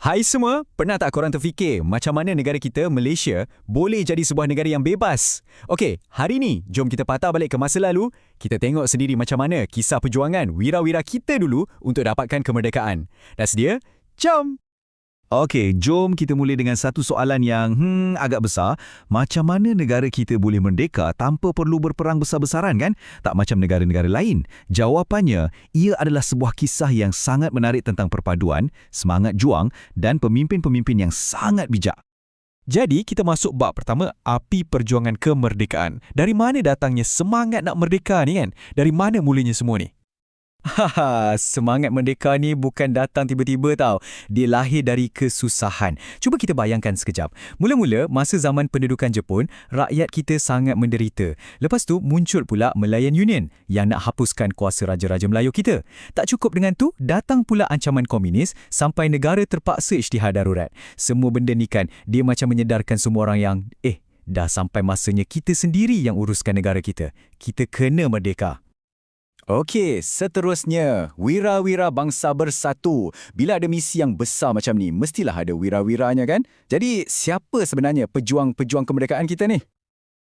Hai semua, pernah tak korang terfikir macam mana negara kita, Malaysia, boleh jadi sebuah negara yang bebas? Okey, hari ni jom kita patah balik ke masa lalu, kita tengok sendiri macam mana kisah perjuangan wira-wira kita dulu untuk dapatkan kemerdekaan. Dah sedia? Jom! Okey, jom kita mula dengan satu soalan yang agak besar. Macam mana negara kita boleh merdeka tanpa perlu berperang besar-besaran kan? Tak macam negara-negara lain. Jawapannya, ia adalah sebuah kisah yang sangat menarik tentang perpaduan, semangat juang dan pemimpin-pemimpin yang sangat bijak. Jadi, kita masuk bab pertama, api perjuangan kemerdekaan. Dari mana datangnya semangat nak merdeka ni kan? Dari mana mulanya semua ni? Semangat merdeka ni bukan datang tiba-tiba tau. Dia lahir dari kesusahan. Cuba kita bayangkan sekejap. Mula-mula, masa zaman pendudukan Jepun, rakyat kita sangat menderita. Lepas tu, muncul pula Malayan Union yang nak hapuskan kuasa Raja-Raja Melayu kita. Tak cukup dengan tu, datang pula ancaman komunis sampai negara terpaksa isytihar darurat. Semua benda ni kan, dia macam menyedarkan semua orang yang, dah sampai masanya kita sendiri yang uruskan negara kita. Kita kena merdeka. Okey, seterusnya, wira-wira bangsa bersatu. Bila ada misi yang besar macam ni, mestilah ada wira-wiranya kan? Jadi, siapa sebenarnya pejuang-pejuang kemerdekaan kita ni?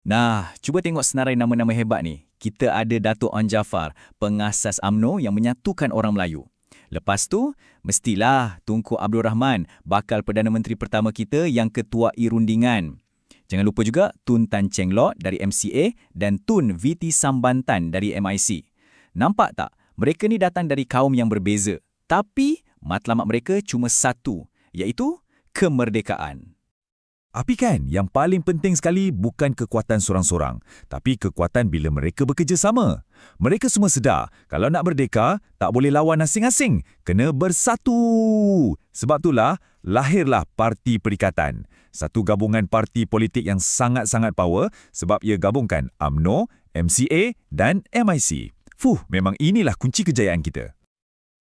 Nah, cuba tengok senarai nama-nama hebat ni. Kita ada Datuk Onn Jaafar, pengasas UMNO yang menyatukan orang Melayu. Lepas tu, mestilah Tunku Abdul Rahman, bakal Perdana Menteri pertama kita yang ketuai rundingan. Jangan lupa juga Tun Tan Cheng Lock dari MCA dan Tun VT Sambantan dari MIC. Nampak tak? Mereka ni datang dari kaum yang berbeza. Tapi, matlamat mereka cuma satu, iaitu kemerdekaan. Api kan, yang paling penting sekali bukan kekuatan sorang-sorang, tapi kekuatan bila mereka bekerjasama. Mereka semua sedar, kalau nak merdeka, tak boleh lawan asing-asing. Kena bersatu. Sebab itulah, lahirlah Parti Perikatan. Satu gabungan parti politik yang sangat-sangat power sebab ia gabungkan UMNO, MCA dan MIC. Memang inilah kunci kejayaan kita.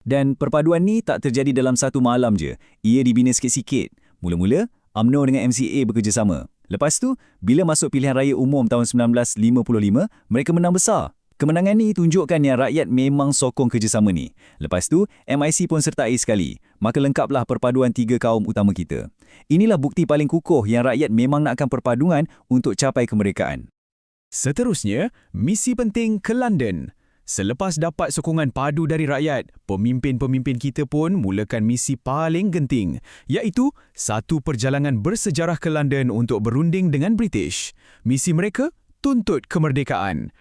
Dan perpaduan ni tak terjadi dalam satu malam je. Ia dibina sikit-sikit. Mula-mula, UMNO dengan MCA bekerjasama. Lepas tu, bila masuk pilihan raya umum tahun 1955, mereka menang besar. Kemenangan ni tunjukkan yang rakyat memang sokong kerjasama ni. Lepas tu, MIC pun sertai sekali. Maka lengkaplah perpaduan tiga kaum utama kita. Inilah bukti paling kukuh yang rakyat memang nakkan perpaduan untuk capai kemerdekaan. Seterusnya, misi penting ke London. Selepas dapat sokongan padu dari rakyat, pemimpin-pemimpin kita pun mulakan misi paling genting, iaitu satu perjalanan bersejarah ke London untuk berunding dengan British. Misi mereka, tuntut kemerdekaan.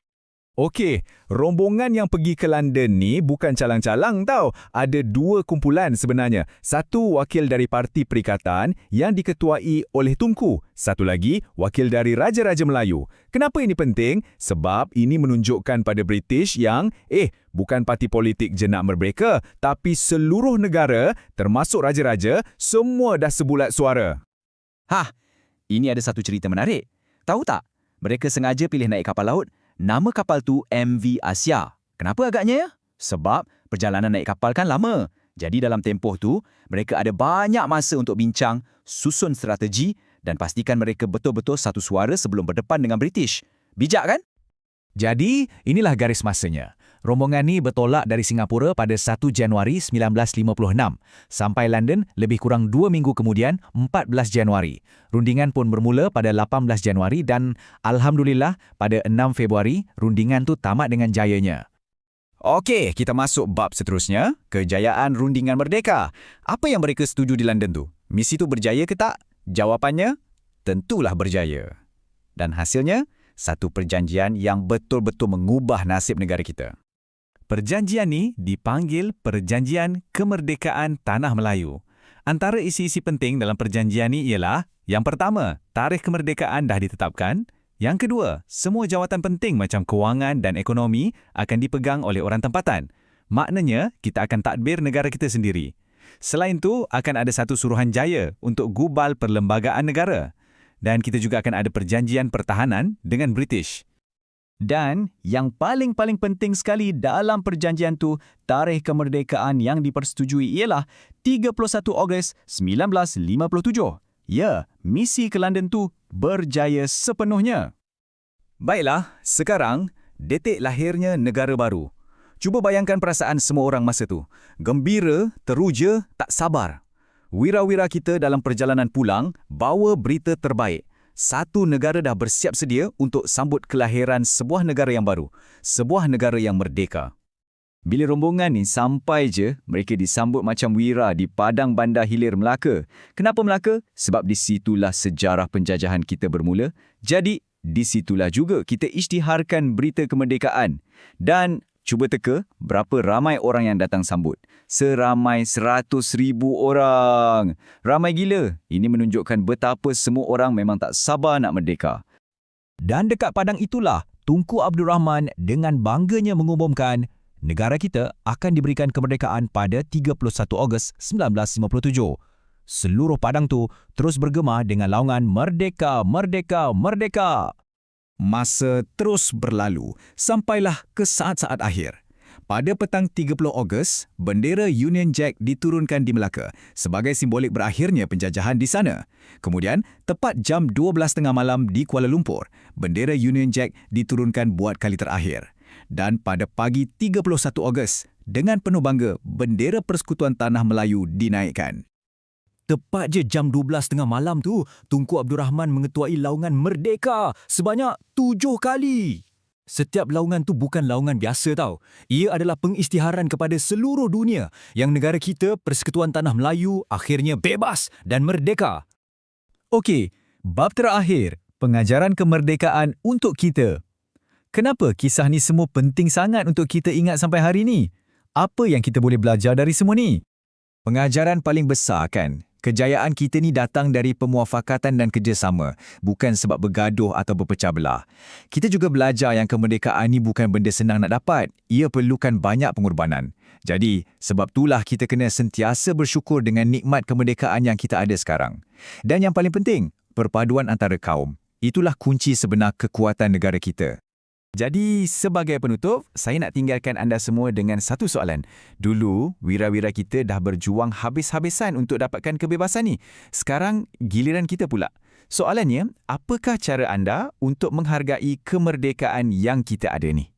Okey, rombongan yang pergi ke London ni bukan calang-calang tau. Ada dua kumpulan sebenarnya. Satu wakil dari Parti Perikatan yang diketuai oleh Tunku. Satu lagi wakil dari Raja-Raja Melayu. Kenapa ini penting? Sebab ini menunjukkan pada British yang, bukan parti politik je nak merdeka, tapi seluruh negara, termasuk Raja-Raja, semua dah sebulat suara. Ini ada satu cerita menarik. Tahu tak? Mereka sengaja pilih naik kapal laut. Nama kapal tu MV Asia. Kenapa agaknya ya? Sebab perjalanan naik kapal kan lama. Jadi dalam tempoh tu, mereka ada banyak masa untuk bincang, susun strategi dan pastikan mereka betul-betul satu suara sebelum berdepan dengan British. Bijak kan? Jadi, inilah garis masanya. Rombongan ni bertolak dari Singapura pada 1 Januari 1956. Sampai London lebih kurang 2 minggu kemudian, 14 Januari. Rundingan pun bermula pada 18 Januari dan Alhamdulillah pada 6 Februari, rundingan tu tamat dengan jayanya. Okey, kita masuk bab seterusnya, kejayaan rundingan merdeka. Apa yang mereka setuju di London tu? Misi tu berjaya ke tak? Jawapannya, tentulah berjaya. Dan hasilnya, satu perjanjian yang betul-betul mengubah nasib negara kita. Perjanjian ni dipanggil Perjanjian Kemerdekaan Tanah Melayu. Antara isi-isi penting dalam perjanjian ni ialah, yang pertama, tarikh kemerdekaan dah ditetapkan. Yang kedua, semua jawatan penting macam kewangan dan ekonomi akan dipegang oleh orang tempatan. Maknanya, kita akan tadbir negara kita sendiri. Selain tu, akan ada satu suruhanjaya untuk gubal perlembagaan negara. Dan kita juga akan ada perjanjian pertahanan dengan British. Dan yang paling-paling penting sekali dalam perjanjian tu, tarikh kemerdekaan yang dipersetujui ialah 31 Ogos 1957. Ya, misi ke London tu berjaya sepenuhnya. Baiklah, sekarang detik lahirnya negara baru. Cuba bayangkan perasaan semua orang masa tu. Gembira, teruja, tak sabar. Wira-wira kita dalam perjalanan pulang bawa berita terbaik. Satu negara dah bersiap sedia untuk sambut kelahiran sebuah negara yang baru, sebuah negara yang merdeka. Bila rombongan ni sampai je, mereka disambut macam wira di padang bandar hilir Melaka. Kenapa Melaka? Sebab di situlah sejarah penjajahan kita bermula. Jadi, di situlah juga kita isytiharkan berita kemerdekaan. Dan cuba teka berapa ramai orang yang datang sambut. Seramai 100,000 orang. Ramai gila. Ini menunjukkan betapa semua orang memang tak sabar nak merdeka. Dan dekat padang itulah, Tunku Abdul Rahman dengan bangganya mengumumkan negara kita akan diberikan kemerdekaan pada 31 Ogos 1957. Seluruh padang tu terus bergema dengan laungan Merdeka, Merdeka, Merdeka. Masa terus berlalu sampailah ke saat-saat akhir. Pada petang 30 Ogos, bendera Union Jack diturunkan di Melaka sebagai simbolik berakhirnya penjajahan di sana. Kemudian, tepat jam 12.30 malam di Kuala Lumpur, bendera Union Jack diturunkan buat kali terakhir. Dan pada pagi 31 Ogos, dengan penuh bangga, bendera Persekutuan Tanah Melayu dinaikkan. Tepat je jam 12.30 malam tu, Tunku Abdul Rahman mengetuai laungan Merdeka sebanyak 7 kali. Setiap laungan tu bukan laungan biasa tau. Ia adalah pengisytiharan kepada seluruh dunia yang negara kita, Persekutuan Tanah Melayu, akhirnya bebas dan merdeka. Okey, bab terakhir, pengajaran kemerdekaan untuk kita. Kenapa kisah ni semua penting sangat untuk kita ingat sampai hari ni? Apa yang kita boleh belajar dari semua ni? Pengajaran paling besar kan? Kejayaan kita ni datang dari pemuafakatan dan kerjasama, bukan sebab bergaduh atau berpecah belah. Kita juga belajar yang kemerdekaan ni bukan benda senang nak dapat. Ia perlukan banyak pengorbanan. Jadi, sebab itulah kita kena sentiasa bersyukur dengan nikmat kemerdekaan yang kita ada sekarang. Dan yang paling penting, perpaduan antara kaum. Itulah kunci sebenar kekuatan negara kita. Jadi, sebagai penutup, saya nak tinggalkan anda semua dengan satu soalan. Dulu, wira-wira kita dah berjuang habis-habisan untuk dapatkan kebebasan ni. Sekarang, giliran kita pula. Soalannya, apakah cara anda untuk menghargai kemerdekaan yang kita ada ni?